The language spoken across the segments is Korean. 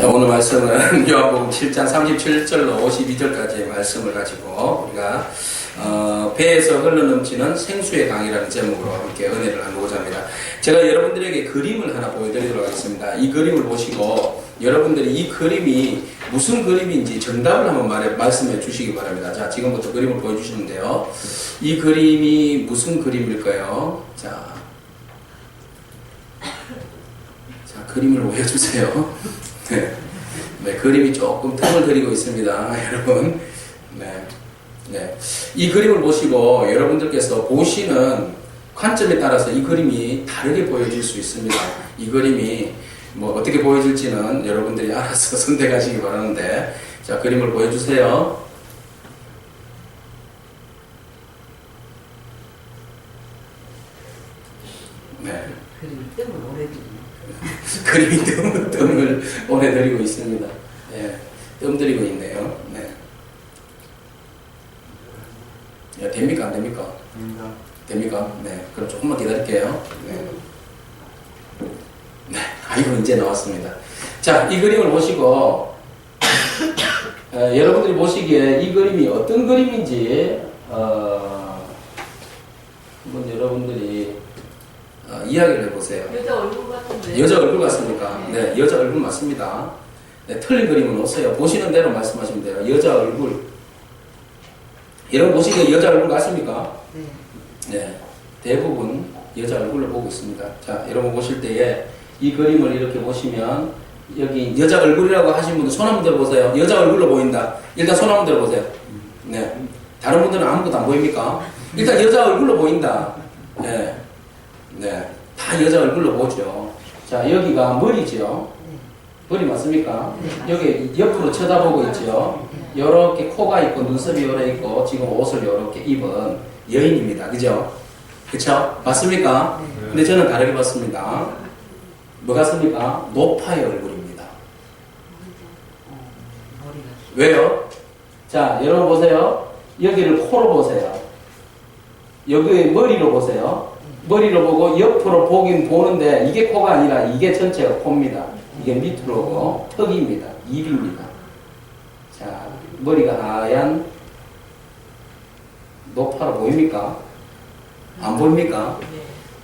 자, 오늘 말씀은 요한복음 7장 37절로 52절까지의 말씀을 가지고 우리가 배에서 흘러넘치는 생수의 강이라는 제목으로 함께 은혜를 나누고자 합니다. 제가 여러분들에게 그림을 하나 보여드리도록 하겠습니다. 이 그림을 보시고 여러분들이 이 그림이 무슨 그림인지 정답을 한번 말씀해 주시기 바랍니다. 자, 지금부터 그림을 보여주시는데요. 이 그림이 무슨 그림일까요? 자, 그림을 보여주세요. 네, 그림이 조금 틈을 들이고 있습니다, 여러분. 네. 이 그림을 보시고 여러분들께서 보시는 관점에 따라서 이 그림이 다르게 보여질 수 있습니다. 이 그림이 뭐 어떻게 보여질지는 여러분들이 알아서 선택하시기 바라는데, 자, 그림을 보여주세요. 네. 그림이 뜸을 오래 들이고 있습니다. 네, 뜸 들이고 있네요. 네. 야, 됩니까? 안 됩니까? 됩니까? 네. 그럼 조금만 기다릴게요. 네. 네. 아이고, 이제 나왔습니다. 자, 이 그림을 보시고, 여러분들이 보시기에 이 그림이 어떤 그림인지, 한번 여러분들이 이야기를 해보세요. 여자 얼굴 같은데. 여자 얼굴 같습니까? 네, 여자 얼굴 맞습니다. 네, 틀린 그림은 없어요. 보시는 대로 말씀하시면 돼요. 여자 얼굴. 여러분 보시기에 여자 얼굴 같습니까? 네, 대부분 여자 얼굴을 보고 있습니다. 자, 여러분 보실 때에 이 그림을 이렇게 보시면 여기 여자 얼굴이라고 하신 분들 손 한번 들어보세요. 여자 얼굴로 보인다. 일단 손 한번 들어보세요. 네, 다른 분들은 아무것도 안 보입니까? 일단 여자 얼굴로 보인다. 네. 네, 다 여자 얼굴로 보죠. 자, 여기가 머리죠. 머리 맞습니까? 여기 옆으로 쳐다보고 있죠. 요렇게 코가 있고 눈썹이 요래 있고 지금 옷을 요렇게 입은 여인입니다. 그죠? 그쵸? 맞습니까? 근데 저는 다르게 봤습니다. 뭐 같습니까? 노파의 얼굴입니다. 왜요? 자, 여러분 보세요. 여기를 코로 보세요. 여기 머리로 보세요. 머리로 보고 옆으로 보긴 보는데 이게 코가 아니라 이게 전체가 코입니다. 이게 밑으로고 턱입니다. 입입니다. 자, 머리가 하얀 노파로 보입니까? 안 보입니까?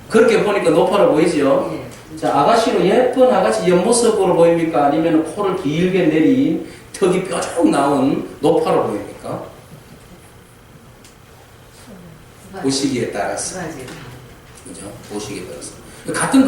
그렇게 보니까 노파로 보이죠? 자, 아가씨로 예쁜 아가씨 옆모습으로 보입니까? 아니면 코를 길게 내린 턱이 뾰족 나온 노파로 보입니까? 보시기에 따라서. 그죠? 보시기에 따라서. 같은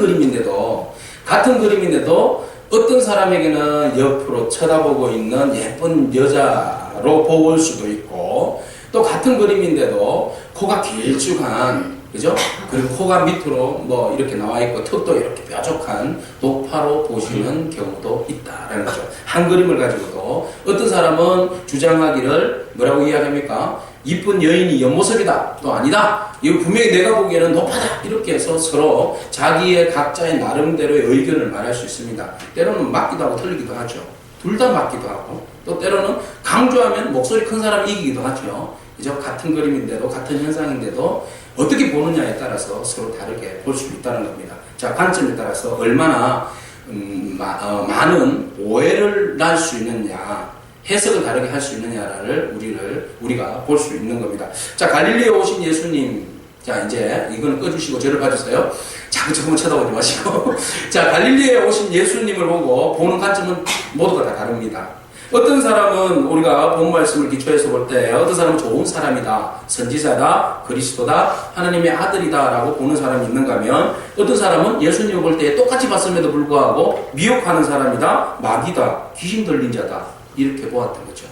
그림인데도 어떤 사람에게는 옆으로 쳐다보고 있는 예쁜 여자로 보일 수도 있고, 또 같은 그림인데도 코가 길쭉한, 그죠? 그리고 코가 밑으로 뭐 이렇게 나와 있고 턱도 이렇게 뾰족한 노파로 보시는 경우도 있다라는 거죠. 한 그림을 가지고도 어떤 사람은 주장하기를 뭐라고 이야기합니까? 이쁜 여인이 옆모습이다. 또 아니다. 이거 분명히 내가 보기에는 높아다. 이렇게 해서 서로 자기의 각자의 나름대로의 의견을 말할 수 있습니다. 때로는 맞기도 하고 틀리기도 하죠. 둘 다 맞기도 하고, 또 때로는 강조하면 목소리 큰 사람이 이기기도 하죠. 그죠? 같은 그림인데도, 같은 현상인데도 어떻게 보느냐에 따라서 서로 다르게 볼 수 있다는 겁니다. 자, 관점에 따라서 얼마나 많은 오해를 날 수 있느냐, 해석을 다르게 할 수 있느냐를 우리가 볼 수 있는 겁니다. 자, 갈릴리에 오신 예수님. 자, 이제 이거는 꺼주시고 저를 봐주세요. 자꾸 저만 쳐다보지 마시고. 자, 갈릴리에 오신 예수님을 보고 보는 관점은 모두가 다 다릅니다. 어떤 사람은 우리가 본 말씀을 기초해서 볼 때 어떤 사람은 좋은 사람이다, 선지자다, 그리스도다, 하나님의 아들이다 라고 보는 사람이 있는가 하면, 어떤 사람은 예수님을 볼 때 똑같이 봤음에도 불구하고 미혹하는 사람이다, 마귀다, 귀신 들린 자다, 이렇게 보았던 거죠.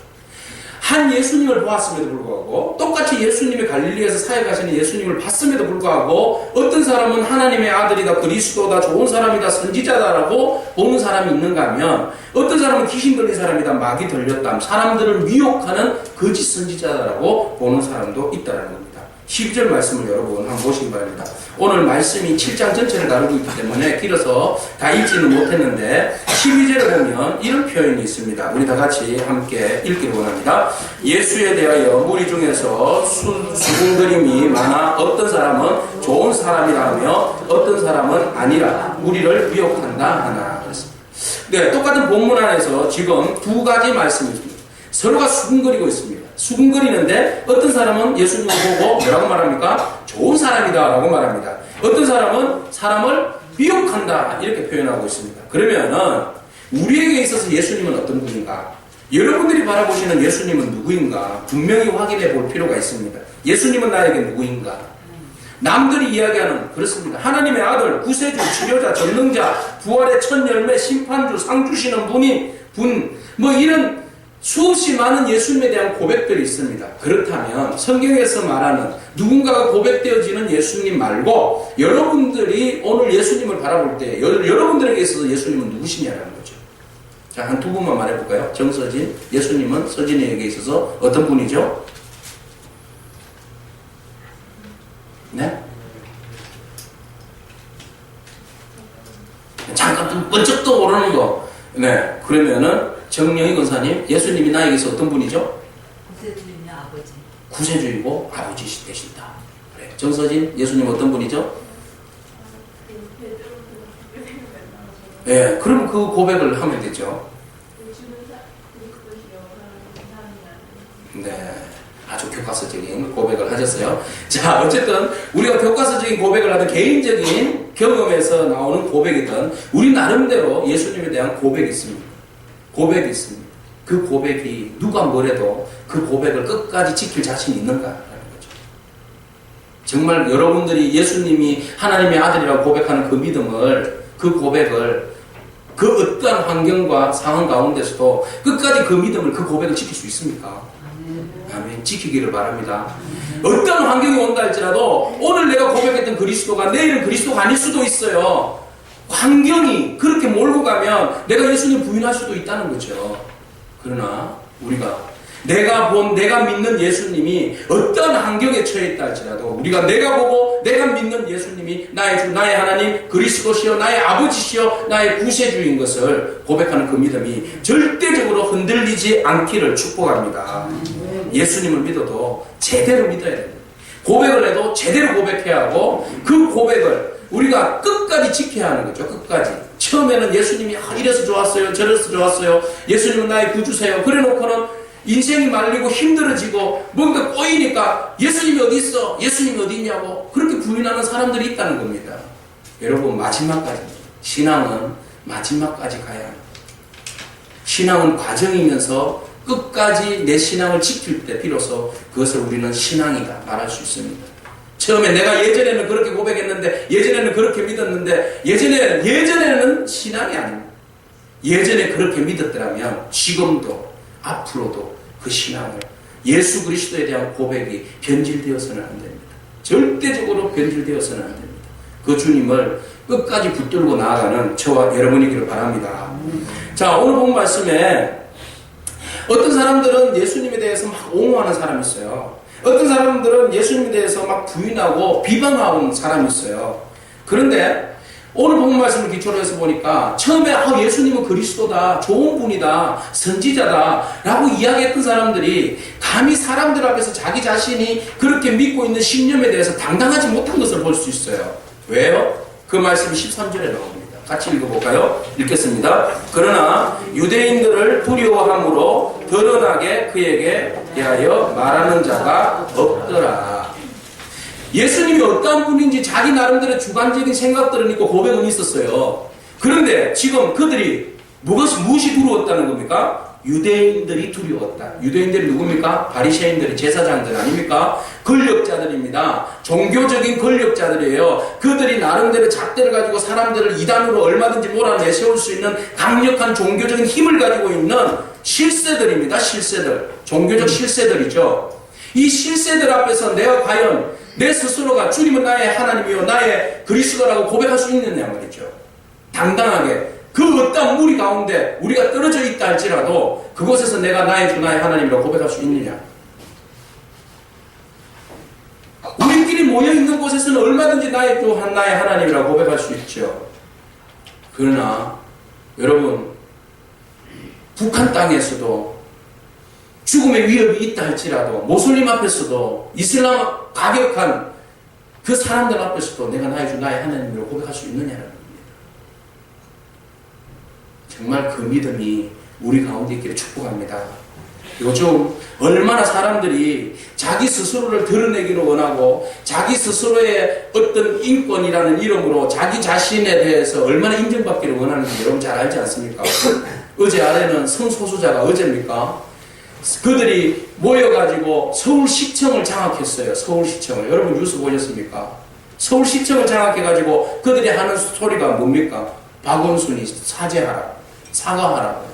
한 예수님을 보았음에도 불구하고, 똑같이 예수님이 갈릴리에서 사역하시는 예수님을 봤음에도 불구하고, 어떤 사람은 하나님의 아들이다, 그리스도다, 좋은 사람이다, 선지자다라고 보는 사람이 있는가 하면, 어떤 사람은 귀신 들린 사람이다, 마귀 들렸다, 사람들을 미혹하는 거짓 선지자다라고 보는 사람도 있다는 겁니다. 12절 말씀을 여러분 한번 보시기 바랍니다. 오늘 말씀이 7장 전체를 다루고 있기 때문에 길어서 다 읽지는 못했는데 12절에 보면 이런 표현이 있습니다. 우리 다 같이 함께 읽기를 원합니다. 예수에 대하여 무리 중에서 수군거림이 많아 어떤 사람은 좋은 사람이라 하며 어떤 사람은 아니라 무리를 미혹한다 하나. 네, 똑같은 본문 안에서 지금 두 가지 말씀이 있습니다. 서로가 수군거리고 있습니다. 수군거리는데 어떤 사람은 예수님을 보고 뭐라고 말합니까? 좋은 사람이다 라고 말합니다. 어떤 사람은 사람을 미혹한다 이렇게 표현하고 있습니다. 그러면은 우리에게 있어서 예수님은 어떤 분인가? 여러분들이 바라보시는 예수님은 누구인가? 분명히 확인해 볼 필요가 있습니다. 예수님은 나에게 누구인가? 남들이 이야기하는 그렇습니다. 하나님의 아들, 구세주, 치료자, 전능자, 부활의 첫 열매, 심판주, 상 주시는 뭐 이런 수없이 많은 예수님에 대한 고백들이 있습니다. 그렇다면 성경에서 말하는 누군가가 고백되어지는 예수님 말고 여러분들이 오늘 예수님을 바라볼 때 여러분들에게 있어서 예수님은 누구시냐라는 거죠. 자, 한 두 분만 말해볼까요? 정서진, 예수님은 서진이에게 있어서 어떤 분이죠? 네? 잠깐 좀 번쩍 떠오르는 거. 네, 그러면은 정영희 권사님, 예수님이 나에게서 어떤 분이죠? 구세주이며 아버지. 구세주이고 아버지 되신다. 그래. 정서진, 예수님 어떤 분이죠? 네, 그럼 그 고백을 하면 되죠. 네, 아주 교과서적인 고백을 하셨어요. 자, 어쨌든 우리가 교과서적인 고백을 하든 개인적인 경험에서 나오는 고백이든 우리 나름대로 예수님에 대한 고백이 있습니다. 고백이 있습니다. 그 고백이 누가 뭐래도 그 고백을 끝까지 지킬 자신이 있는가라는 거죠. 정말 여러분들이 예수님이 하나님의 아들이라고 고백하는 그 믿음을, 그 고백을 그 어떠한 환경과 상황 가운데서도 끝까지 그 믿음을, 그 고백을 지킬 수 있습니까? 아멘. 지키기를 바랍니다. 어떤 환경이 온다 할지라도 오늘 내가 고백했던 그리스도가 내일은 그리스도가 아닐 수도 있어요. 환경이 그렇게 몰고 가면 내가 예수님 부인할 수도 있다는 거죠. 그러나 우리가 내가 믿는 예수님이 어떤 환경에 처해 있다 할지라도 우리가 내가 보고 내가 믿는 예수님이 나의 주, 나의 하나님, 그리스도시요, 나의 아버지시요, 나의 구세주인 것을 고백하는 그 믿음이 절대적으로 흔들리지 않기를 축복합니다. 예수님을 믿어도 제대로 믿어야 됩니다. 고백을 해도 제대로 고백해야 하고 그 고백을 우리가 끝까지 지켜야 하는 거죠. 끝까지. 처음에는 예수님이 이래서 좋았어요, 저래서 좋았어요, 예수님은 나의 구주세요 그래 놓고는 인생이 말리고 힘들어지고 뭔가 꼬이니까 예수님이 어디 있어? 예수님이 어디 있냐고 그렇게 부인하는 사람들이 있다는 겁니다. 여러분, 마지막까지 신앙은 마지막까지 가야 합니다. 신앙은 과정이면서 끝까지 내 신앙을 지킬 때 비로소 그것을 우리는 신앙이다 말할 수 있습니다. 처음에 내가 예전에는 그렇게 고백했는데, 예전에는 그렇게 믿었는데, 예전에는 신앙이 아닙니다. 예전에 그렇게 믿었더라면 지금도 앞으로도 그 신앙을, 예수 그리스도에 대한 고백이 변질되어서는 안 됩니다. 절대적으로 변질되어서는 안 됩니다. 그 주님을 끝까지 붙들고 나아가는 저와 여러분이기를 바랍니다. 자, 오늘 본 말씀에 어떤 사람들은 예수님에 대해서 막 옹호하는 사람이 있어요. 어떤 사람들은 예수님에 대해서 막 부인하고 비방하는 사람이 있어요. 그런데 오늘 본 말씀을 기초로 해서 보니까 처음에 예수님은 그리스도다, 좋은 분이다, 선지자다 라고 이야기했던 사람들이 감히 사람들 앞에서 자기 자신이 그렇게 믿고 있는 신념에 대해서 당당하지 못한 것을 볼 수 있어요. 왜요? 그 말씀이 13절에 나옵니다. 같이 읽어볼까요? 읽겠습니다. 그러나 유대인들을 두려워함으로 드러나게 그에게 대하여 말하는 자가 없더라. 예수님이 어떤 분인지 자기 나름대로 주관적인 생각들은 있고 고백은 있었어요. 그런데 지금 그들이 무엇이 두려웠다는 겁니까? 유대인들이 두려웠다. 유대인들이 누굽니까? 바리새인들이 제사장들 아닙니까? 권력자들입니다. 종교적인 권력자들이에요. 그들이 나름대로 잣대를 가지고 사람들을 이단으로 얼마든지 몰아내세울 수 있는 강력한 종교적인 힘을 가지고 있는 실세들입니다. 실세들. 종교적 실세들이죠. 이 실세들 앞에서 내가 과연 내 스스로가 주님은 나의 하나님이요 나의 그리스도라고 고백할 수 있느냐 말이죠. 당당하게 그 어떤 무리 가운데 우리가 떨어져 있다 할지라도 그곳에서 내가 나의 주 나의 하나님이라고 고백할 수 있느냐. 우리끼리 모여있는 곳에서는 얼마든지 나의 주 나의 하나님이라고 고백할 수 있죠. 그러나 여러분, 북한 땅에서도 죽음의 위협이 있다 할지라도 모슬림 앞에서도 이슬람 가격한 그 사람들 앞에서도 내가 나의 주 나의 하나님이라고 고백할 수 있느냐라는 겁니다. 정말 그 믿음이 우리 가운데 있기를 축복합니다. 요즘 얼마나 사람들이 자기 스스로를 드러내기를 원하고 자기 스스로의 어떤 인권이라는 이름으로 자기 자신에 대해서 얼마나 인정받기를 원하는지 여러분 잘 알지 않습니까? 어제 아래는 성소수자가 어제입니까? 그들이 모여가지고 서울시청을 장악했어요. 서울시청을. 여러분 뉴스 보셨습니까? 서울시청을 장악해가지고 그들이 하는 소리가 뭡니까? 박원순이 사죄하라, 사과하라고.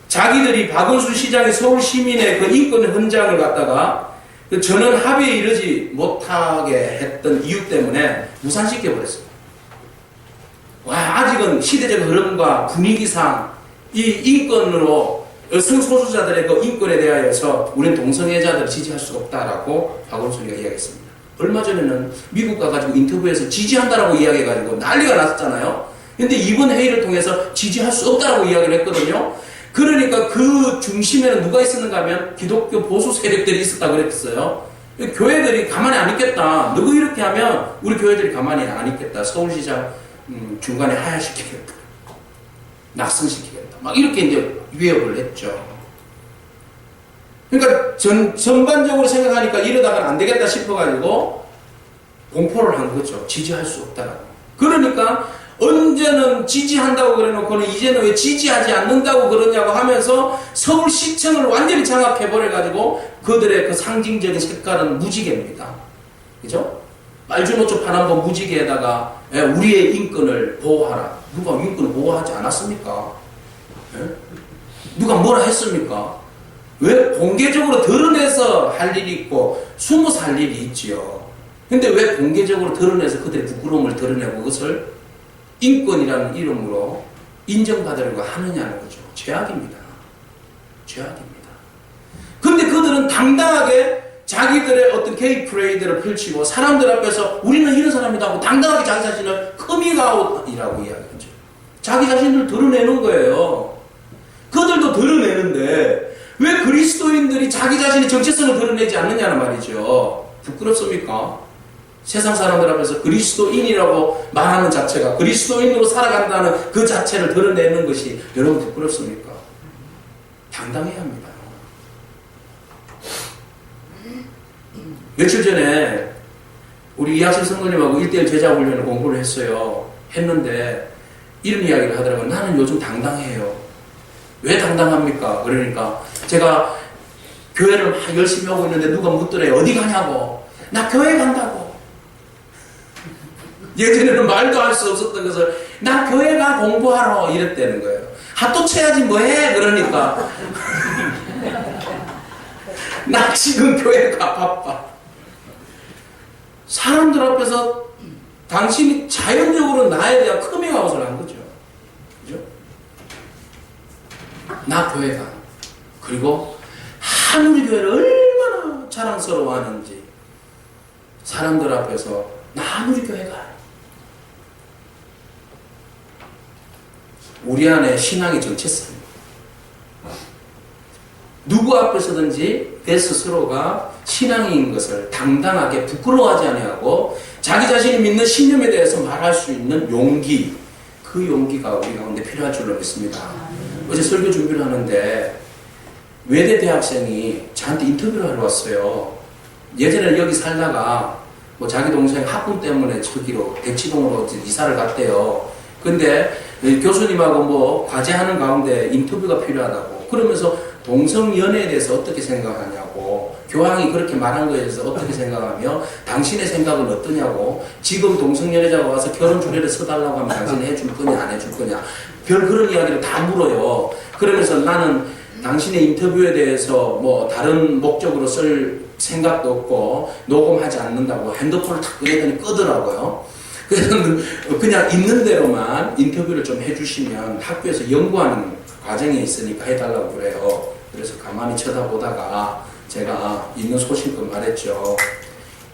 자기들이 박원순 시장이 서울 시민의 그 인권 헌장을 갖다가 그 전원 합의에 이르지 못하게 했던 이유 때문에 무산시켜버렸어요. 와, 아직은 시대적 흐름과 분위기상 이 인권으로 성소수자들의 그 인권에 대하여서 우리는 동성애자들을 지지할 수 없다라고 박원순이가 이야기했습니다. 얼마 전에는 미국 가가지고 인터뷰에서 지지한다라고 이야기해가지고 난리가 났잖아요. 근데 이번 회의를 통해서 지지할 수 없다라고 이야기를 했거든요. 그러니까 그 중심에는 누가 있었는가 하면 기독교 보수 세력들이 있었다고 그랬어요. 교회들이 가만히 안 있겠다. 누구 이렇게 하면 우리 교회들이 가만히 안 있겠다. 서울시장 중간에 하야시키겠다. 낙선시키겠다. 막 이렇게 이제 위협을 했죠. 그러니까 전반적으로 생각하니까 이러다가는 안 되겠다 싶어가지고 공포를 한 거죠. 지지할 수 없다라고. 그러니까 언제는 지지한다고 그래놓고는 이제는 왜 지지하지 않는다고 그러냐고 하면서 서울시청을 완전히 장악해버려가지고 그들의 그 상징적인 색깔은 무지개입니다. 그죠? 빨주노초 파란보 무지개에다가 우리의 인권을 보호하라. 누가 인권을 보호하지 않았습니까? 누가 뭐라 했습니까? 왜 공개적으로 드러내서 할 일이 있고 숨어서 할 일이 있지요. 근데 왜 공개적으로 드러내서 그들의 부끄러움을 드러내고 그것을 인권이라는 이름으로 인정받으려고 하느냐는 거죠. 죄악입니다. 죄악입니다. 근데 그들은 당당하게 자기들의 어떤 게이 프레이드를 펼치고 사람들 앞에서 우리는 이런 사람이다 하고 당당하게 자기 자신을 커밍아웃이라고 이야기하죠. 자기 자신을 드러내는 거예요. 그들도 드러내는데 왜 그리스도인들이 자기 자신의 정체성을 드러내지 않느냐는 말이죠. 부끄럽습니까? 세상 사람들 앞에서 그리스도인이라고 말하는 자체가 그리스도인으로 살아간다는 그 자체를 드러내는 것이 여러분 부끄럽습니까? 당당해야 합니다. 며칠 전에 우리 이학실 성도님하고 1대1 제자훈련을 공부를 했어요. 했는데 이런 이야기를 하더라고요. 나는 요즘 당당해요. 왜 당당합니까? 그러니까 제가 교회를 막 열심히 하고 있는데 누가 묻더래요. 어디 가냐고. 나 교회 간다고. 예전에는 말도 할 수 없었던 것을 나 교회 가 공부하러 이랬다는 거예요. 핫도 쳐야지 뭐해? 그러니까 나 지금 교회 가 바빠. 사람들 앞에서 당신이 자연적으로 나에 대한 커밍아웃을 한 거죠. 그죠? 나 교회 가. 그리고 하늘 교회를 얼마나 자랑스러워하는지 사람들 앞에서 나 하늘 교회 가. 우리 안에 신앙의 정체성입니다. 누구 앞에서든지 내 스스로가 신앙인 것을 당당하게 부끄러워하지 아니하고 자기 자신이 믿는 신념에 대해서 말할 수 있는 용기, 그 용기가 우리 가운데 필요할 줄로 믿습니다. 어제 설교 준비를 하는데 외대 대학생이 저한테 인터뷰를 하러 왔어요. 예전에 여기 살다가 뭐 자기 동생 학군 때문에 저기로 대치동으로 이사를 갔대요. 근데 교수님하고 뭐 과제하는 가운데 인터뷰가 필요하다고. 그러면서 동성연애에 대해서 어떻게 생각하냐고, 교황이 그렇게 말한 거에 대해서 어떻게 생각하며 당신의 생각은 어떠냐고, 지금 동성연애자가 와서 결혼 주례를 서달라고 하면 당신이 해줄 거냐 안 해줄 거냐, 별 그런 이야기를 다 물어요. 그러면서 나는 당신의 인터뷰에 대해서 뭐 다른 목적으로 쓸 생각도 없고 녹음하지 않는다고 핸드폰을 탁 끄더니 끄더라고요. 그래서 그냥 있는 대로만 인터뷰를 좀 해주시면 학교에서 연구하는 과정이 있으니까 해달라고 그래요. 그래서 가만히 쳐다보다가 제가 있는 소신껏 말했죠.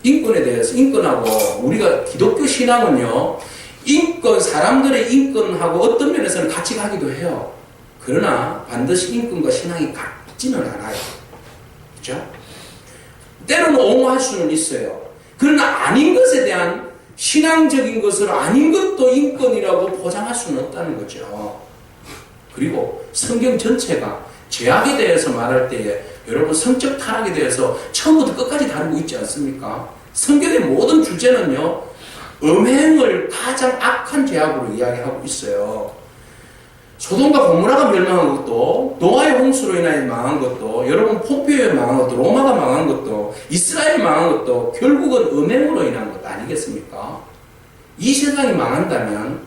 인권에 대해서, 인권하고 우리가 기독교 신앙은요, 인권, 사람들의 인권하고 어떤 면에서는 같이 가기도 해요. 그러나 반드시 인권과 신앙이 같지는 않아요. 그렇죠? 때로는 옹호할 수는 있어요. 그러나 아닌 것에 대한 신앙적인 것을 아닌 것도 인권이라고 포장할 수는 없다는 거죠. 그리고 성경 전체가 죄악에 대해서 말할 때에 여러분 성적 타락에 대해서 처음부터 끝까지 다루고 있지 않습니까? 성경의 모든 주제는요, 음행을 가장 악한 죄악으로 이야기하고 있어요. 소돔과 고모라가 멸망한 것도, 노아의 홍수로 인하여 망한 것도, 여러분 포피오에 망한 것도, 로마가 망한 것도, 이스라엘이 망한 것도 결국은 음행으로 인한 것 아니겠습니까? 이 세상이 망한다면,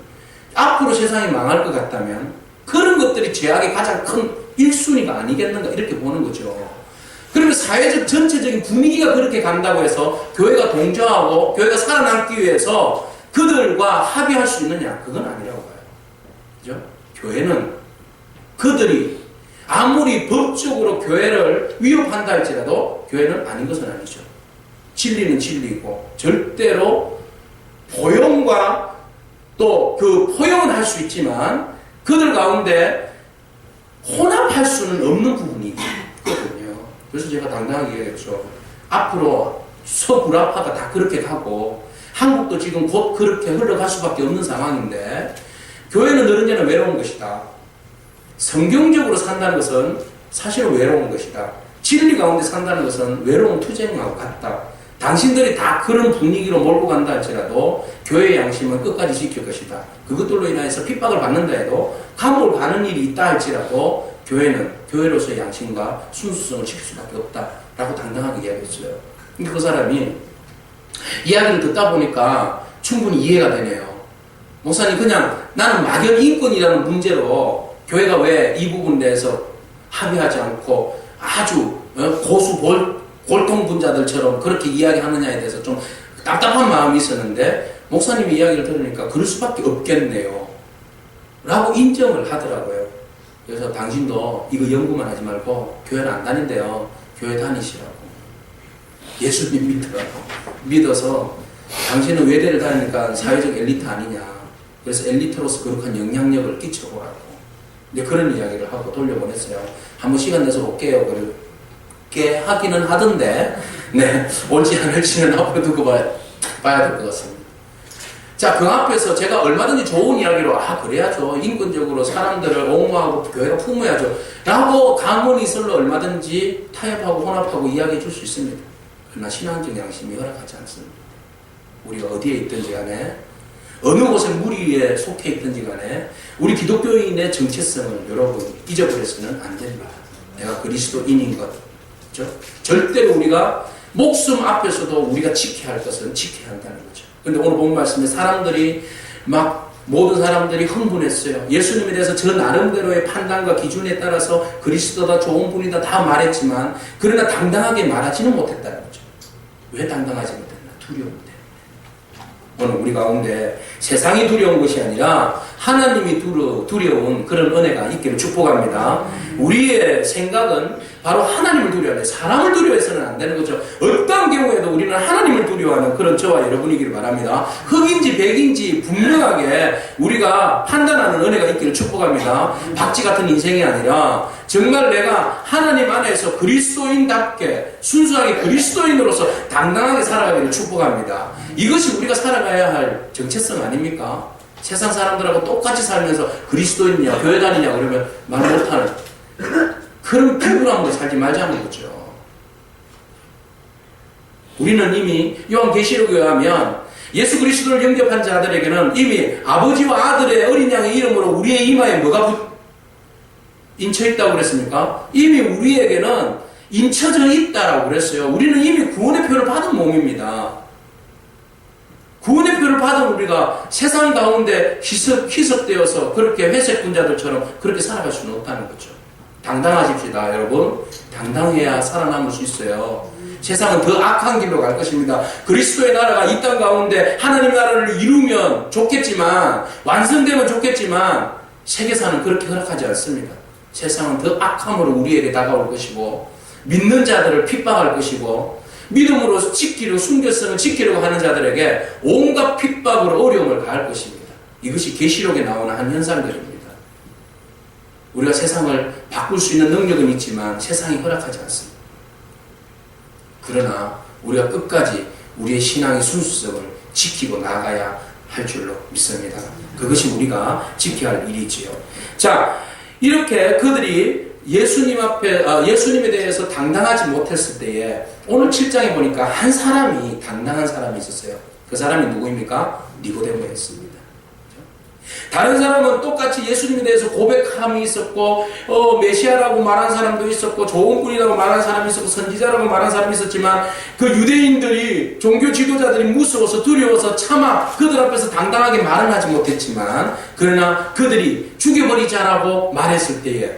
앞으로 세상이 망할 것 같다면 그런 것들이 죄악의 가장 큰 1순위가 아니겠는가 이렇게 보는 거죠. 그러면 사회적 전체적인 분위기가 그렇게 간다고 해서 교회가 동조하고 교회가 살아남기 위해서 그들과 합의할 수 있느냐? 그건 아니라고 봐요. 그죠? 교회는 그들이 아무리 법적으로 교회를 위협한다 할지라도 교회는 아닌 것은 아니죠. 진리는 진리고 절대로 포용과 또 그 포용은 할 수 있지만 그들 가운데 혼합할 수는 없는 부분이 있거든요. 그래서 제가 당당하게 얘기했죠. 앞으로 서구라파가 다 그렇게 가고 한국도 지금 곧 그렇게 흘러갈 수밖에 없는 상황인데 교회는 언제나 외로운 것이다. 성경적으로 산다는 것은 사실은 외로운 것이다. 진리 가운데 산다는 것은 외로운 투쟁하고 같다. 당신들이 다 그런 분위기로 몰고 간다 할지라도 교회의 양심은 끝까지 지킬 것이다. 그것들로 인해서 핍박을 받는다 해도 감옥을 가는 일이 있다 할지라도 교회는 교회로서의 양심과 순수성을 지킬 수밖에 없다. 라고 당당하게 이야기했어요. 근데 그 사람이 이야기를 듣다 보니까 충분히 이해가 되네요. 목사님 그냥 나는 막연 인권이라는 문제로 교회가 왜 이 부분에 대해서 합의하지 않고 아주 고수 골통 분자들처럼 그렇게 이야기하느냐에 대해서 좀 답답한 마음이 있었는데 목사님의 이야기를 들으니까 그럴 수밖에 없겠네요. 라고 인정을 하더라고요. 그래서 당신도 이거 연구만 하지 말고 교회는 안 다닌대요. 교회 다니시라고. 예수님 믿어서 당신은 외대를 다니니까 사회적 엘리트 아니냐. 그래서 엘리트로서 거룩한 영향력을 끼쳐보라고. 이제 그런 이야기를 하고 돌려보냈어요. 한번 시간 내서 올게요. 그렇게 하기는 하던데, 네, 올지 안 올지는 앞으로 두고 봐야 될 것 같습니다. 자, 그 앞에서 제가 얼마든지 좋은 이야기로, 그래야죠. 인권적으로 사람들을 옹호하고 교회가 품어야죠. 라고 감언이 있을로 얼마든지 타협하고 혼합하고 이야기해 줄 수 있습니다. 그러나 신앙적 양심이 허락하지 않습니다. 우리가 어디에 있든지 간에, 어느 곳에 무리에 속해 있든지 간에, 우리 기독교인의 정체성을 여러분 잊어버려서는 안 됩니다. 내가 그리스도인인 것. 그렇죠? 절대로 우리가 목숨 앞에서도 우리가 지켜야 할 것은 지켜야 한다는 거죠. 근데 오늘 본 말씀에 사람들이 모든 사람들이 흥분했어요. 예수님에 대해서 저 나름대로의 판단과 기준에 따라서 그리스도다 좋은 분이다 다 말했지만 그러나 당당하게 말하지는 못했다는 거죠. 왜 당당하지 못했나? 두려움 때문에. 오늘 우리 가운데 세상이 두려운 것이 아니라 하나님이 두려운 그런 은혜가 있기를 축복합니다. 우리의 생각은 바로 하나님을 두려워하는, 사람을 두려워해서는 안 되는 거죠. 어떤 경우에도 우리는 하나님을 두려워하는 그런 저와 여러분이기를 바랍니다. 흑인지 백인지 분명하게 우리가 판단하는 은혜가 있기를 축복합니다. 박쥐 같은 인생이 아니라 정말 내가 하나님 안에서 그리스도인답게 순수하게 그리스도인으로서 당당하게 살아가기를 축복합니다. 이것이 우리가 살아가야 할 정체성 아닙니까? 세상 사람들하고 똑같이 살면서 그리스도인이냐 교회 다니냐 그러면 말 못하는 그런 비굴함으로 살지 말자는 거죠. 우리는 이미 요한계시록에 의하면 예수 그리스도를 영접한 자들에게는 이미 아버지와 아들의 어린 양의 이름으로 우리의 이마에 뭐가 인쳐있다고 그랬습니까? 이미 우리에게는 인쳐져 있다라고 그랬어요. 우리는 이미 구원의 표를 받은 몸입니다. 구원의 표를 받은 우리가 세상 가운데 희석되어서 그렇게 회색 군자들처럼 그렇게 살아갈 수는 없다는 거죠. 당당하십시다, 여러분. 당당해야 살아남을 수 있어요. 세상은 더 악한 길로 갈 것입니다. 그리스도의 나라가 이 땅 가운데 하나님 나라를 이루면 좋겠지만, 완성되면 좋겠지만, 세계사는 그렇게 허락하지 않습니다. 세상은 더 악함으로 우리에게 다가올 것이고, 믿는 자들을 핍박할 것이고, 믿음으로 순결성을 지키려고 하는 자들에게 온갖 핍박으로 어려움을 가할 것입니다. 이것이 계시록에 나오는 한 현상들입니다. 우리가 세상을 바꿀 수 있는 능력은 있지만 세상이 허락하지 않습니다. 그러나 우리가 끝까지 우리의 신앙의 순수성을 지키고 나가야 할 줄로 믿습니다. 그것이 우리가 지켜야 할 일이지요. 자, 이렇게 그들이 예수님에 대해서 당당하지 못했을 때에 오늘 7장에 보니까 한 사람이 당당한 사람이 있었어요. 그 사람이 누구입니까? 니고데모였습니다. 다른 사람은 똑같이 예수님에 대해서 고백함이 있었고 메시아라고 말한 사람도 있었고 좋은 분이라고 말한 사람이 있었고 선지자라고 말한 사람이 있었지만 그 유대인들이 종교 지도자들이 무서워서 두려워서 차마 그들 앞에서 당당하게 말은 하지 못했지만 그러나 그들이 죽여버리자라고 말했을 때에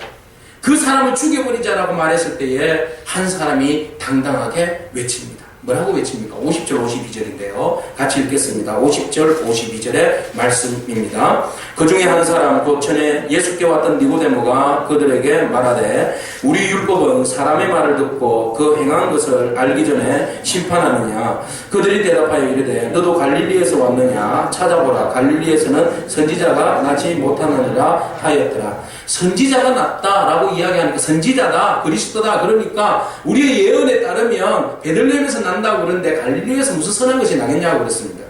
그 사람을 죽여버리자라고 말했을 때에 한 사람이 당당하게 외칩니다. 뭐라고 외칩니까? 50절 52절인데요. 같이 읽겠습니다. 50절 52절의 말씀입니다. 그 중에 한 사람 곧 전에 예수께 왔던 니고데모가 그들에게 말하되 우리 율법은 사람의 말을 듣고 그 행한 것을 알기 전에 심판하느냐. 그들이 대답하여 이르되 너도 갈릴리에서 왔느냐. 찾아보라. 갈릴리에서는 선지자가 나지 못하느니라 하였더라. 선지자가 낫다라고 이야기하니까 선지자다, 그리스도다. 그러니까 우리의 예언에 따르면 베들레헴에서 난다고 그러는데 갈릴리에서 무슨 선한 것이 나겠냐고 그랬습니다.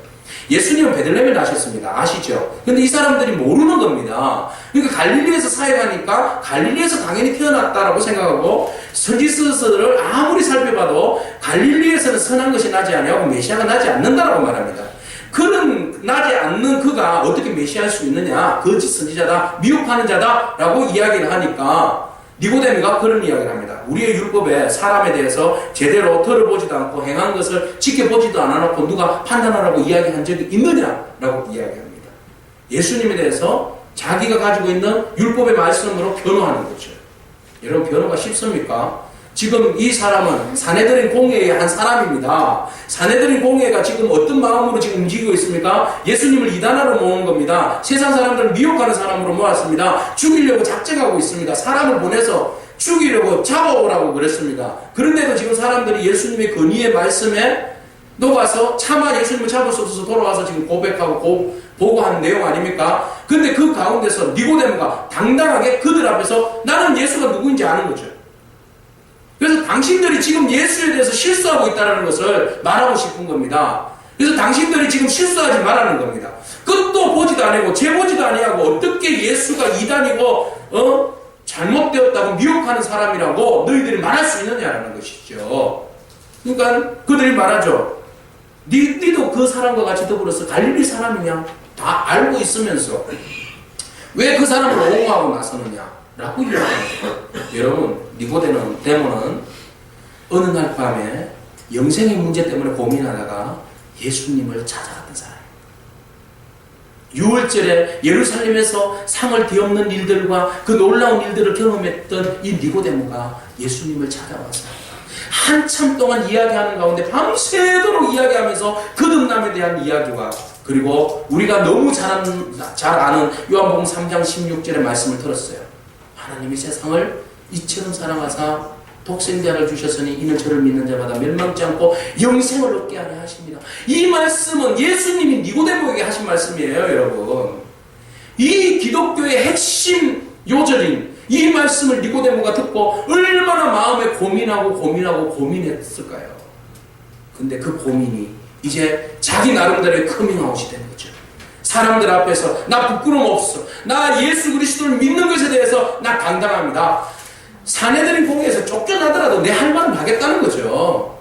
예수님은 베들레헴에 나셨습니다. 아시죠? 근데 이 사람들이 모르는 겁니다. 그러니까 갈릴리에서 사역하니까 갈릴리에서 당연히 태어났다라고 생각하고 선지서를 아무리 살펴봐도 갈릴리에서는 선한 것이 나지 않냐고 메시아가 나지 않는다라고 말합니다. 그는 나지 않는 그가 어떻게 메시아할 수 있느냐? 거짓 선지자다, 미혹하는 자다라고 이야기를 하니까 니고데모가 그런 이야기를 합니다. 우리의 율법에 사람에 대해서 제대로 들어보지도 않고 행한 것을 지켜보지도 않아놓고 누가 판단하라고 이야기한 적이 있느냐라고 이야기합니다. 예수님에 대해서 자기가 가지고 있는 율법의 말씀으로 변호하는 거죠. 여러분, 변호가 쉽습니까? 지금 이 사람은 사내들인 공회의 한 사람입니다. 사내들인 공회가 지금 어떤 마음으로 지금 움직이고 있습니까? 예수님을 이단하러 모은 겁니다. 세상 사람들을 미혹하는 사람으로 모았습니다. 죽이려고 작정하고 있습니다. 사람을 보내서 죽이려고 잡아오라고 그랬습니다. 그런데도 지금 사람들이 예수님의 건의의 말씀에 녹아서 차마 예수님을 잡을 수 없어서 돌아와서 지금 고백하고 보고하는 내용 아닙니까? 근데 그 가운데서 니고데모가 당당하게 그들 앞에서 나는 예수가 누구인지 아는 거죠. 그래서 당신들이 지금 예수에 대해서 실수하고 있다는 것을 말하고 싶은 겁니다. 그래서 당신들이 지금 실수하지 말라는 겁니다. 끝도 보지도 아니고 재보지도 아니하고 어떻게 예수가 이단이고 잘못되었다고 미혹하는 사람이라고 너희들이 말할 수 있느냐라는 것이죠. 그러니까 그들이 말하죠. 니도 그 사람과 같이 더불어서 갈릴리 사람이냐? 다 알고 있으면서 왜 그 사람을 옹호하고 나서느냐? 라고 이야기합니다. 여러분, 니고데모는 어느 날 밤에 영생의 문제 때문에 고민하다가 예수님을 찾아갔던 사람입니다. 6월절에 예루살렘에서 상을 뒤엎는 일들과 그 놀라운 일들을 경험했던 이 니고데모가 예수님을 찾아와서 한참 동안 이야기하는 가운데 밤새도록 이야기하면서 거듭남에 대한 이야기와 그리고 우리가 너무 잘 아는 요한복음 3장 16절의 말씀을 들었어요. 하나님이 세상을 이처럼 사랑하사 독생자를 주셨으니 이는 저를 믿는 자마다 멸망치 않고 영생을 얻게 하려 하십니다. 이 말씀은 예수님이 니고데모에게 하신 말씀이에요, 여러분. 이 기독교의 핵심 요절인 이 말씀을 니고데모가 듣고 얼마나 마음에 고민했을까요? 근데 그 고민이 이제 자기 나름대로의 커밍아웃이 되는 거죠. 사람들 앞에서 나 부끄러움 없어. 나 예수 그리스도를 믿는 것에 대해서 나 당당합니다. 사내들인 공회에서 쫓겨나더라도 내 할 말은 하겠다는 거죠.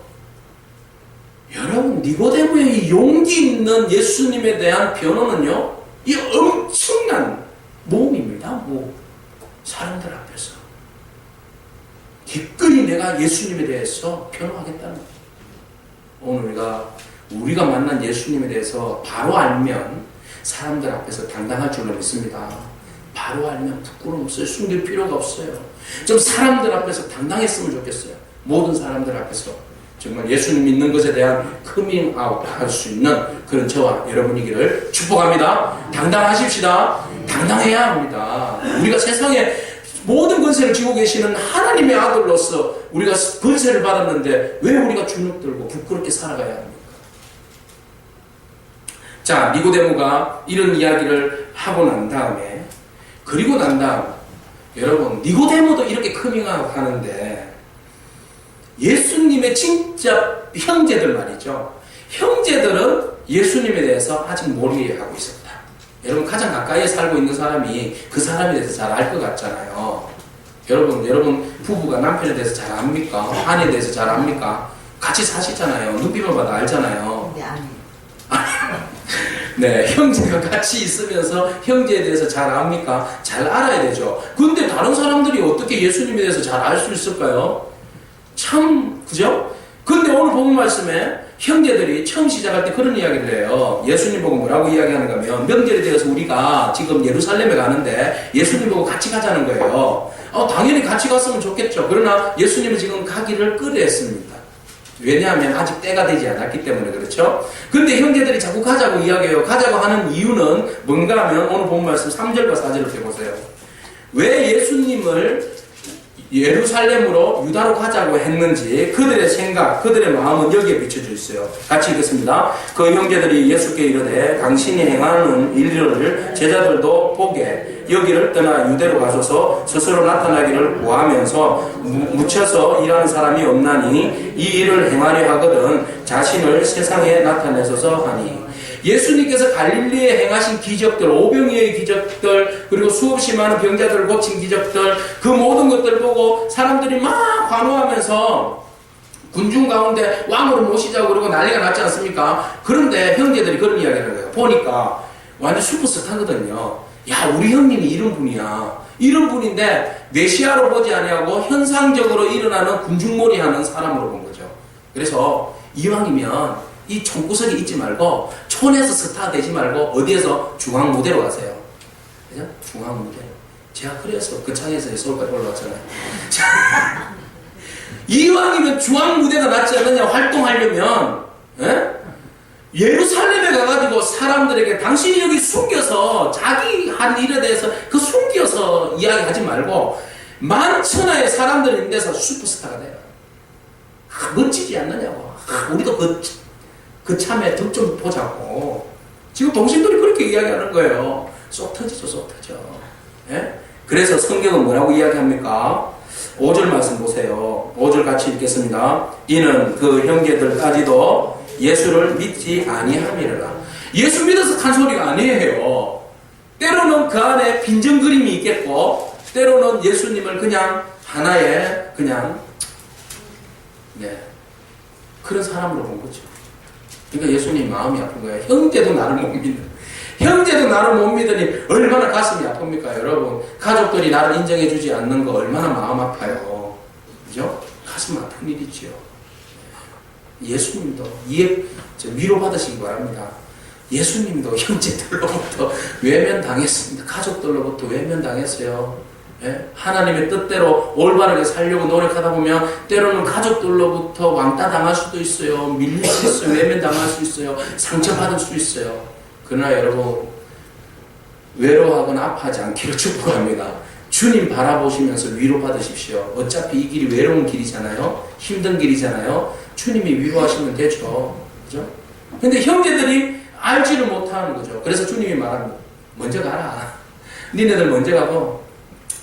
여러분, 니고데모의 이 용기 있는 예수님에 대한 변호는요, 이 엄청난 모험입니다. 사람들 앞에서 기꺼이 내가 예수님에 대해서 변호하겠다는 거죠. 오늘 우리가 만난 예수님에 대해서 바로 알면 사람들 앞에서 당당할 줄로 믿습니다. 바로 알면 부끄러움 없어요. 숨길 필요가 없어요. 좀 사람들 앞에서 당당했으면 좋겠어요. 모든 사람들 앞에서 정말 예수님 믿는 것에 대한 커밍아웃 할 수 있는 그런 저와 여러분이기를 축복합니다. 당당하십시다. 당당해야 합니다. 우리가 세상에 모든 권세를 쥐고 계시는 하나님의 아들로서 우리가 권세를 받았는데 왜 우리가 주눅들고 부끄럽게 살아가야 합니까? 자, 니고데모가 이런 이야기를 하고 난 다음에 여러분, 니고데모도 이렇게 커밍아웃 하는데 예수님의 진짜 형제들 말이죠. 형제들은 예수님에 대해서 아직 몰이하고 있었다. 여러분 가장 가까이에 살고 있는 사람이 그 사람에 대해서 잘 알 것 같잖아요. 여러분 부부가 남편에 대해서 잘 압니까? 아내에 대해서 잘 압니까? 같이 사시잖아요. 눈빛만 봐도 알잖아요. 근데 아니. 네, 형제가 같이 있으면서 형제에 대해서 잘 압니까? 잘 알아야 되죠. 근데 다른 사람들이 어떻게 예수님에 대해서 잘 알 수 있을까요? 참, 그죠? 근데 오늘 본문 말씀에 형제들이 처음 시작할 때 그런 이야기를 해요. 예수님 보고 뭐라고 이야기하는가 하면, 명절에 대해서 우리가 지금 예루살렘에 가는데 예수님 보고 같이 가자는 거예요. 당연히 같이 갔으면 좋겠죠. 그러나 예수님은 지금 가기를 꺼려했습니다. 왜냐하면 아직 때가 되지 않았기 때문에 그렇죠. 근데 형제들이 자꾸 가자고 이야기해요. 가자고 하는 이유는 뭔가 하면 오늘 본 말씀 3절과 4절을 펴보세요. 왜 예수님을 예루살렘으로 유다로 가자고 했는지 그들의 생각, 그들의 마음은 여기에 비춰져 있어요. 같이 읽겠습니다. 그 형제들이 예수께 이르되 당신이 행하는 일들을 제자들도 보게 여기를 떠나 유대로 가소서 스스로 나타나기를 구하면서 묻혀서 일하는 사람이 없나니 이 일을 행하려 하거든 자신을 세상에 나타내소서 하니. 예수님께서 갈릴리에 행하신 기적들, 오병이어의 기적들, 그리고 수없이 많은 병자들을 고친 기적들, 그 모든 것들을 보고 사람들이 막 환호하면서 군중 가운데 왕으로 모시자고 그러고 난리가 났지 않습니까? 그런데 형제들이 그런 이야기를 해요. 보니까 완전 슈퍼스타거든요. 야, 우리 형님이 이런 분이야. 이런 분인데 메시아로 보지 아니하고 현상적으로 일어나는 군중몰이하는 사람으로 본 거죠. 그래서 이왕이면 이 총구석에 있지 말고 촌에서 스타 되지 말고 어디에서 중앙 무대로 가세요. 그죠? 중앙 무대. 제가 그래서 그 창에서 서울까지 올라왔잖아요. 이왕이면 중앙 무대가 낫지 않느냐 활동하려면 예루살렘에 가가지고 사람들에게 당신이 여기 숨겨서 자기 한 일에 대해서 그 숨겨서 이야기하지 말고 만천하의 사람들이 있는 데서 슈퍼스타가 돼요. 멋지지 않느냐고. 우리도 그 참에 득 좀 보자고. 지금 동신들이 그렇게 이야기하는 거예요. 쏙 터지죠, 쏙 터져. 예? 그래서 성경은 뭐라고 이야기합니까? 5절 말씀 보세요. 5절 같이 읽겠습니다. 이는 그 형제들까지도 예수를 믿지 아니함이라. 예수 믿어서 한 소리가 아니에요. 때로는 그 안에 빈정거림이 있겠고, 때로는 예수님을 그냥 하나의 그런 사람으로 본 거죠. 그러니까 예수님 마음이 아픈 거예요. 형제도 나를 못 믿는. 형제도 나를 못 믿으니 얼마나 가슴이 아픕니까, 여러분? 가족들이 나를 인정해주지 않는 거 얼마나 마음 아파요. 그죠? 가슴 아픈 일이지요. 예수님도 위로받으시기 바랍니다. 예수님도 형제들로부터 외면당했습니다. 가족들로부터 외면당했어요. 예? 하나님의 뜻대로 올바르게 살려고 노력하다 보면 때로는 가족들로부터 왕따 당할 수도 있어요. 밀릴 수 있어요. 외면당할 수 있어요. 상처받을 수 있어요. 그러나 여러분 외로워하거나 아파하지 않기를 축복합니다. 주님 바라보시면서 위로받으십시오. 어차피 이 길이 외로운 길이잖아요. 힘든 길이잖아요. 주님이 위로하시면 되죠. 그죠? 근데 형제들이 알지를 못하는 거죠. 그래서 주님이 말합니다. 먼저 가라. 니네들 먼저 가고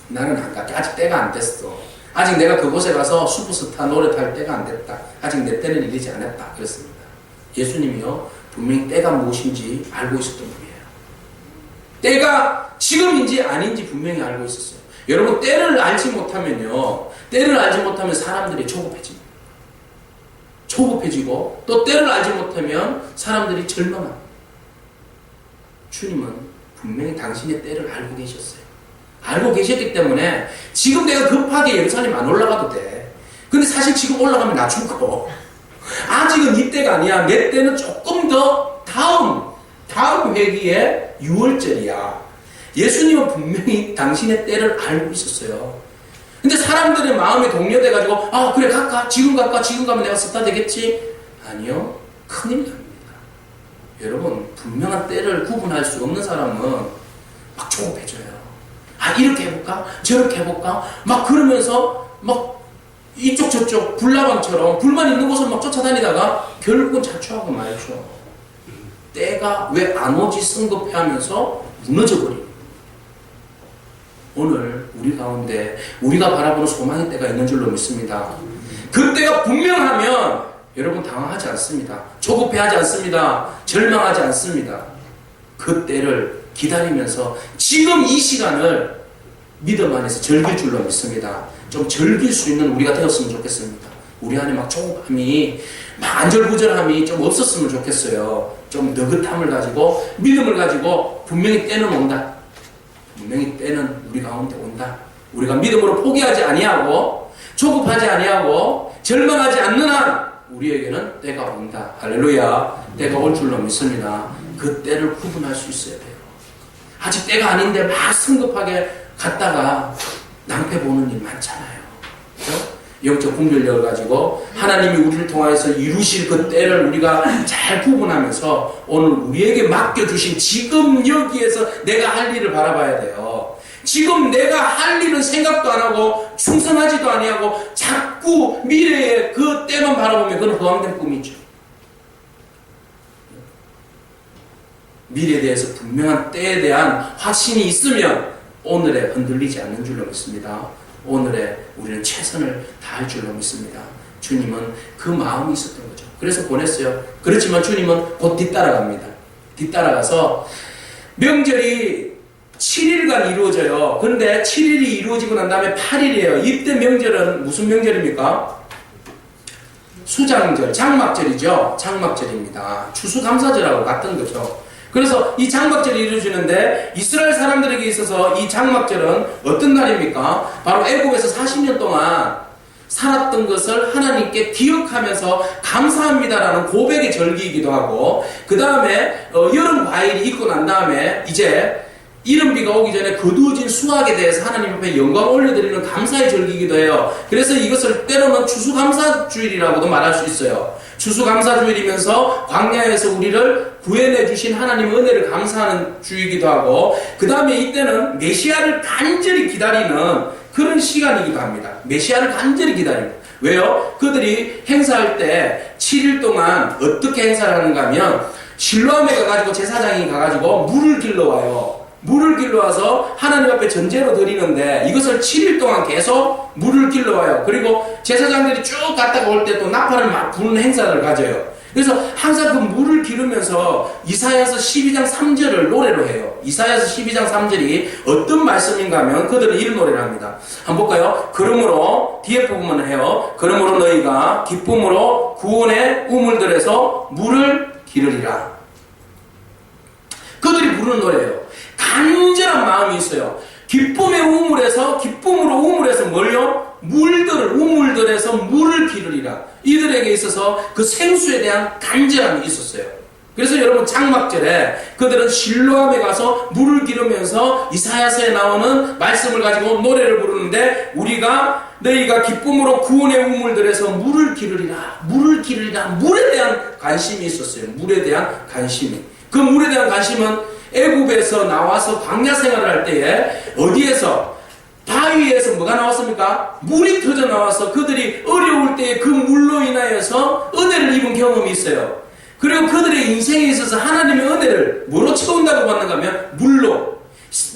나는 안 갈게. 아직 때가 안 됐어. 아직 내가 그곳에 가서 슈퍼스타 노릇할 때가 안 됐다. 아직 내 때는 이르지 않았다. 그랬습니다. 예수님이요 분명히 때가 무엇인지 알고 있었던 분이에요. 때가 지금인지 아닌지 분명히 알고 있었어요. 여러분 때를 알지 못하면요, 때를 알지 못하면 사람들이 조급해집니다. 조급해지고 또 때를 알지 못하면 사람들이 절망합니다. 주님은 분명히 당신의 때를 알고 계셨어요. 알고 계셨기 때문에 지금 내가 급하게 예루살렘 안 올라가도 돼. 근데 사실 지금 올라가면 나 죽어. 아직은 이 때가 아니야. 내 때는 조금 더 다음 회기에 6월절이야. 예수님은 분명히 당신의 때를 알고 있었어요. 근데 사람들의 마음이 동요돼가지고 아 그래 갈까? 지금 갈까? 지금 가면 내가 스타 되겠지? 아니요. 큰일 납니다. 여러분 분명한 때를 구분할 수 없는 사람은 막 조급해져요. 아 이렇게 해볼까? 저렇게 해볼까? 막 그러면서 막 이쪽 저쪽 불나방처럼 불만 있는 곳을 막 쫓아다니다가 결국은 자초하고 말죠. 때가 왜 안 오지 성급해하면서 무너져버립니다. 오늘 우리 가운데 우리가 바라보는 소망의 때가 있는 줄로 믿습니다. 그 때가 분명하면 여러분 당황하지 않습니다. 조급해하지 않습니다. 절망하지 않습니다. 그 때를 기다리면서 지금 이 시간을 믿음 안에서 즐길 줄로 믿습니다. 좀 즐길 수 있는 우리가 되었으면 좋겠습니다. 우리 안에 막 조급함이, 막 안절부절함이 좀 없었으면 좋겠어요. 좀 느긋함을 가지고, 믿음을 가지고 분명히 때는 온다. 분명히 때는 우리 가운데 온다. 우리가 믿음으로 포기하지 아니하고 조급하지 아니하고 절망하지 않는 한 우리에게는 때가 온다. 할렐루야. 때가 올 줄로 믿습니다. 그 때를 구분할 수 있어야 돼요. 아직 때가 아닌데 막 성급하게 갔다가 낭패 보는 일 많잖아요. 그렇죠? 영적 분별력을 가지고 하나님이 우리를 통하여서 이루실 그 때를 우리가 잘 구분하면서 오늘 우리에게 맡겨주신 지금 여기에서 내가 할 일을 바라봐야 돼요. 지금 내가 할 일은 생각도 안 하고 충성하지도 아니하고 자꾸 미래의 그 때만 바라보면 그건 허황된 꿈이죠. 미래에 대해서 분명한 때에 대한 확신이 있으면 오늘에 흔들리지 않는 줄로 믿습니다. 오늘에 우리는 최선을 다할 줄로 믿습니다. 주님은 그 마음이 있었던 거죠. 그래서 보냈어요. 그렇지만 주님은 곧 뒤따라갑니다. 뒤따라가서 명절이 7일간 이루어져요. 그런데 7일이 이루어지고 난 다음에 8일이에요. 이때 명절은 무슨 명절입니까? 수장절, 장막절이죠. 장막절입니다. 추수감사절하고 같은 거죠. 그래서 이 장막절이 이루어지는데 이스라엘 사람들에게 있어서 이 장막절은 어떤 날입니까? 바로 애굽에서 40년 동안 살았던 것을 하나님께 기억하면서 감사합니다라는 고백의 절기이기도 하고, 그 다음에 여름 과일이 익고 난 다음에 이제 이른비가 오기 전에 거두어진 수확에 대해서 하나님 앞에 영광 올려드리는 감사의 절기이기도 해요. 그래서 이것을 때로는 추수감사주일이라고도 말할 수 있어요. 추수감사주일이면서 광야에서 우리를 구해내 주신 하나님의 은혜를 감사하는 주이기도 하고, 그 다음에 이때는 메시아를 간절히 기다리는 그런 시간이기도 합니다. 메시아를 간절히 기다립니다. 왜요? 그들이 행사할 때 7일 동안 어떻게 행사를 하는가 하면 실로암에 가가지고 제사장이 가가지고 물을 길러와요. 물을 길러와서 하나님 앞에 전제로 드리는데 이것을 7일 동안 계속 물을 길러와요. 그리고 제사장들이 쭉 갔다가 올 때 또 나팔을 막 부는 행사를 가져요. 그래서 항상 그 물을 기르면서 이사야서 12장 3절을 노래로 해요. 이사야서 12장 3절이 어떤 말씀인가 하면 그들은 이런 노래를 합니다. 한번 볼까요? 그러므로 뒤에 부분을 해요. 그러므로 너희가 기쁨으로 구원의 우물들에서 물을 기르리라. 그들이 부르는 노래예요. 간절한 마음이 있어요. 기쁨의 우물에서, 기쁨으로 우물에서 뭘요? 우물들에서 물을 기르리라. 이들에게 있어서 그 생수에 대한 간절함이 있었어요. 그래서 여러분 장막절에 그들은 실로암에 가서 물을 기르면서 이사야서에 나오는 말씀을 가지고 노래를 부르는데, 우리가 너희가 기쁨으로 구원의 우물들에서 물을 기르리라. 물을 기르리라. 물에 대한 관심이 있었어요. 물에 대한 관심이. 그 물에 대한 관심은 애굽에서 나와서 광야 생활을 할 때에 어디에서? 바위에서 뭐가 나왔습니까? 물이 터져 나와서 그들이 어려울 때에 그 물로 인하여서 은혜를 입은 경험이 있어요. 그리고 그들의 인생에 있어서 하나님의 은혜를 뭐로 채운다고 받는가 하면 물로,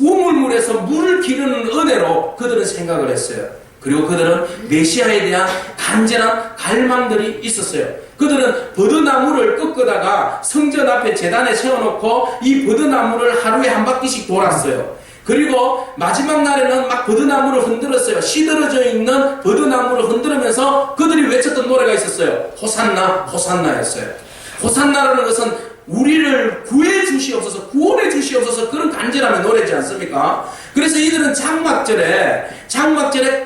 우물물에서 물을 기르는 은혜로 그들은 생각을 했어요. 그리고 그들은 메시아에 대한 간절한 갈망들이 있었어요. 그들은 버드나무를 꺾다가 성전 앞에 제단에 세워놓고 이 버드나무를 하루에 한 바퀴씩 돌았어요. 그리고 마지막 날에는 막 버드나무를 흔들었어요. 시들어져 있는 버드나무를 흔들으면서 그들이 외쳤던 노래가 있었어요. 호산나, 호산나였어요. 호산나라는 것은 우리를 구해 주시옵소서, 구원해 주시옵소서, 그런 간절함의 노래지 않습니까? 그래서 이들은 장막절에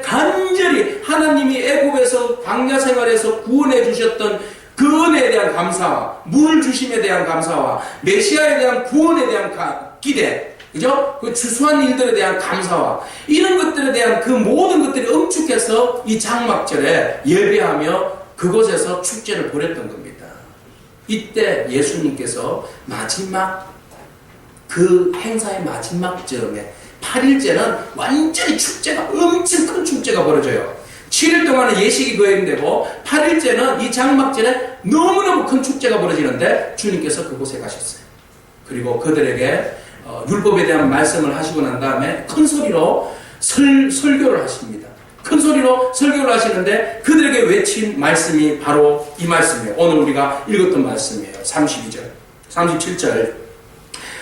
간절히 하나님이 애굽에서 광야 생활에서 구원해 주셨던 그 은혜에 대한 감사와 물 주심에 대한 감사와 메시아에 대한 구원에 대한 기대, 그죠? 그 주수한 일들에 대한 감사와 이런 것들에 대한 그 모든 것들이 응축해서 이 장막절에 예배하며 그곳에서 축제를 벌였던 겁니다. 이때 예수님께서 마지막 그 행사의 마지막 즈음에 8일째는 완전히 축제가, 엄청 큰 축제가 벌어져요. 7일 동안은 예식이 거행되고 8일째는 이 장막절에 너무너무 큰 축제가 벌어지는데 주님께서 그곳에 가셨어요. 그리고 그들에게 율법에 대한 말씀을 하시고 난 다음에 큰 소리로 설교를 하십니다. 큰 소리로 설교를 하시는데 그들에게 외친 말씀이 바로 이 말씀이에요. 오늘 우리가 읽었던 말씀이에요. 32절, 37절,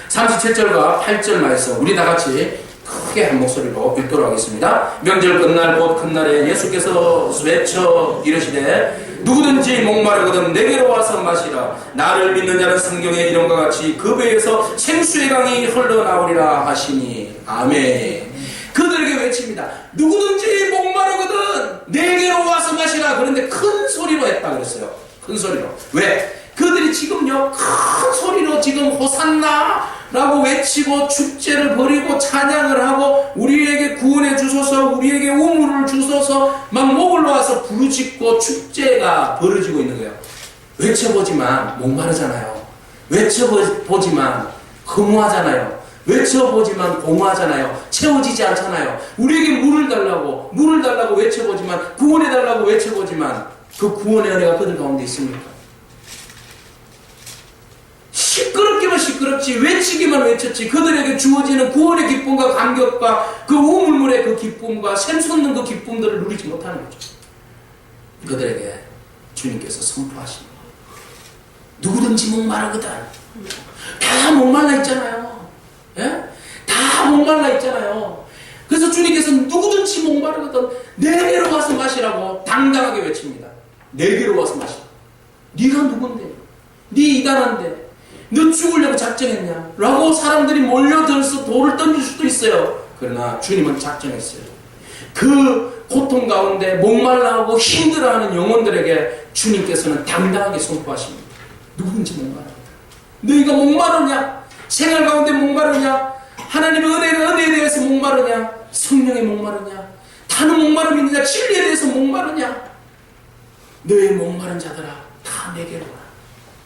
37절과 8절 말씀 우리 다 같이 크게 한 목소리로 읽도록 하겠습니다. 명절 끝날 곧 큰 날에 예수께서 외쳐 이르시되 누구든지 목마르거든 내게로 와서 마시라. 나를 믿는 자는 성경의 이름과 같이 그 배에서 생수의 강이 흘러나오리라 하시니. 아멘. 그들에게 외칩니다. 누구든지 목마르거든 내게로 와서 마시라. 그런데 큰 소리로 했다 그랬어요. 큰 소리로. 왜? 그들이 지금요 큰 소리로 지금 호산나 라고 외치고 축제를 벌이고 찬양을 하고 우리에게 구원해 주소서, 우리에게 우물을 주소서 막 목을 놓아서 부르짖고 축제가 벌어지고 있는 거예요. 외쳐보지만 목마르잖아요. 외쳐보지만 허무하잖아요. 외쳐보지만 공허하잖아요. 채워지지 않잖아요. 우리에게 물을 달라고 외쳐보지만, 구원해 달라고 외쳐보지만 그 구원의 은혜가 그들 가운데 있습니까? 시끄럽기만 시끄럽지 외치기만 외쳤지 그들에게 주어지는 구원의 기쁨과 감격과 그 우물물의 그 기쁨과 샘솟는 그 기쁨들을 누리지 못하는 거죠. 그들에게 주님께서 선포하십니다. 누구든지 목마르거든. 다 목말라 있잖아요. 예? 다 목말라 있잖아요. 그래서 주님께서 누구든지 목마르거든 내게로 와서 마시라고 당당하게 외칩니다. 내게로 와서 마시라. 네가 누군데? 네 이단한데 너 죽으려고 작정했냐? 라고 사람들이 몰려들어서 돌을 던질 수도 있어요. 그러나 주님은 작정했어요. 그 고통 가운데 목말라하고 힘들어하는 영혼들에게 주님께서는 당당하게 선포하십니다. 누군지 목마르다. 너희가 목마르냐? 생활 가운데 목마르냐? 하나님의 은혜에 대해서 목마르냐? 성령에 목마르냐? 다른 목마름이 있느냐? 진리에 대해서 목마르냐? 너희 목마른 자들아 다 내게로 와.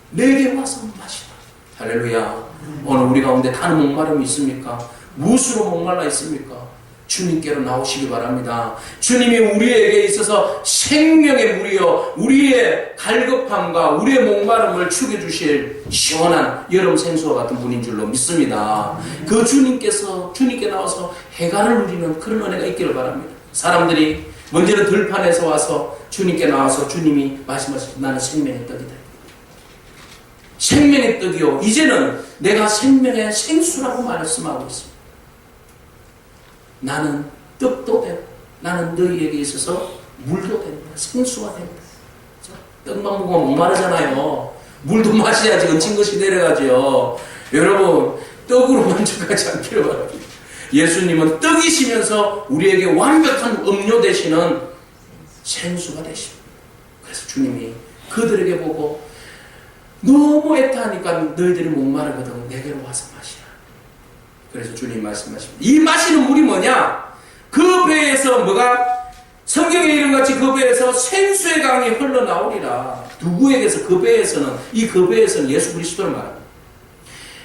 내게 와서 마시라. 할렐루야. 오늘 우리 가운데 다른 목마름이 있습니까? 무엇으로 목말라 있습니까? 주님께로 나오시기 바랍니다. 주님이 우리에게 있어서 생명의 물이요 우리의 갈급함과 우리의 목마름을 축여주실 시원한 여름 생수와 같은 분인 줄로 믿습니다. 그 주님께 나와서 해가를 누리는 그런 은혜가 있기를 바랍니다. 사람들이 먼저는 들판에서 와서 주님께 나와서 주님이 말씀하시고 나는 생명의 떡이다. 생명의 떡이요 이제는 내가 생명의 생수라고 말씀하고 있습니다. 나는 떡도 되고 나는 너희에게 있어서 물도 됩니다. 생수가 됩니다. 떡만 먹으면 목마르잖아요. 물도 마셔야지 얹힌 것이 내려가죠. 여러분 떡으로 만족하지 않기를 바랍니다. 예수님은 떡이시면서 우리에게 완벽한 음료 되시는 생수가 되십니다. 그래서 주님이 그들에게 보고 너무 애타하니까 너희들이 목마르거든 내게로 와서 마시라. 그래서 주님 말씀하십니다. 이 마시는 물이 뭐냐? 그 배에서 뭐가 성경의 이름같이 그 배에서 생수의 강이 흘러나오리라. 누구에게서? 그 배에서는 이 그 배에서는 예수 그리스도를 말합니다.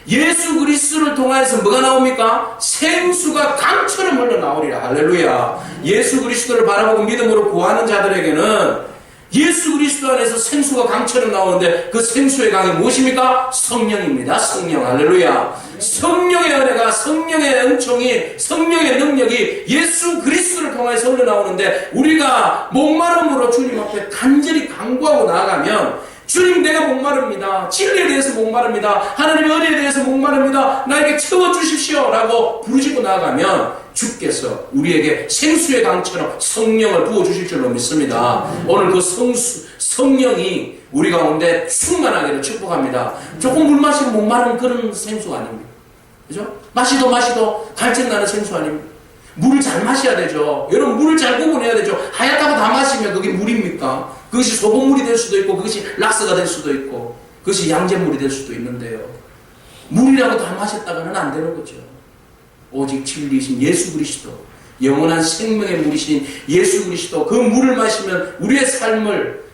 예수 그리스도를 통하여서 뭐가 나옵니까? 생수가 강처럼 흘러나오리라. 할렐루야. 예수 그리스도를 바라보고 믿음으로 구하는 자들에게는 예수 그리스도 안에서 생수가 강처럼 나오는데 그 생수의 강이 무엇입니까? 성령입니다. 성령. 할렐루야. 성령의 은혜가 성령의 은총이 성령의 능력이 예수 그리스도를 통해서 흘러나오는데 우리가 목마름으로 주님 앞에 간절히 간구하고 나아가면 주님 내가 목마릅니다. 진리에 대해서 목마릅니다. 하나님의 은혜에 대해서 목마릅니다. 나에게 채워주십시오 라고 부르짖고 나아가면 주께서 우리에게 생수의 강처럼 성령을 부어주실 줄로 믿습니다. 오늘 그 성령이 우리 가운데 충만하기를 축복합니다. 조금 물 마시고 목마른 그런 생수가 아닙니다. 그죠? 마시도 갈증나는 생수 아닙니다. 물을 잘 마셔야 되죠. 여러분 물을 잘 구분해야 되죠. 하얗다고 다 마시면 그게 물입니까? 그것이 소금물이 될 수도 있고 그것이 락스가 될 수도 있고 그것이 양잿물이 될 수도 있는데요. 물이라고 다 마셨다가는 안 되는 거죠. 오직 진리이신 예수 그리스도 영원한 생명의 물이신 예수 그리스도 그 물을 마시면 우리의 삶을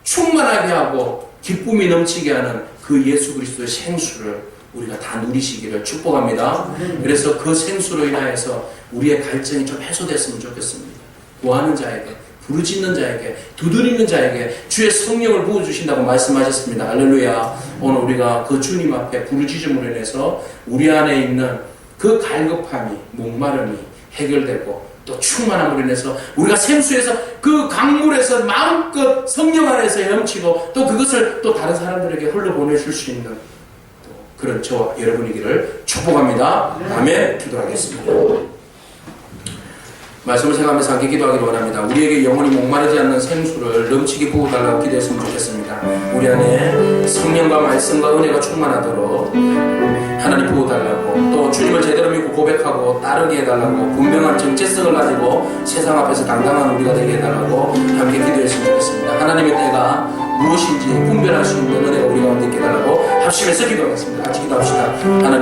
충만하게 하고 기쁨이 넘치게 하는 그 예수 그리스도의 생수를 우리가 다 누리시기를 축복합니다. 그래서 그 생수로 인하여서 우리의 갈증이 좀 해소됐으면 좋겠습니다. 구하는 자에게 부르짖는 자에게 두드리는 자에게 주의 성령을 부어주신다고 말씀하셨습니다. 할렐루야. 오늘 우리가 그 주님 앞에 부르짖음으로 인해서 우리 안에 있는 그 갈급함이 목마름이 해결되고 또 충만함으로 인해서 우리가 생수에서 그 강물에서 마음껏 성령 안에서 헤엄치고 또 그것을 또 다른 사람들에게 흘러보내줄 수 있는 또 그런 저와 여러분이기를 축복합니다. 아멘. 기도하겠습니다. 말씀을 생각하면서 함께 기도하기를 원합니다. 우리에게 영원히 목마르지 않는 생수를 넘치게 부어달라고 기도했으면 좋겠습니다. 우리 안에 성령과 말씀과 은혜가 충만하도록 하나님 부어달라고, 또 주님을 제대로 믿고 고백하고 따르게 해달라고, 분명한 정체성을 가지고 세상 앞에서 당당한 우리가 되게 해달라고 함께 기도했으면 좋겠습니다. 하나님의 때가 무엇인지 분별할 수 있는 은혜가 우리 가운데 있게 해달라고 합심해서 기도하겠습니다. 같이 기도합시다. 하나님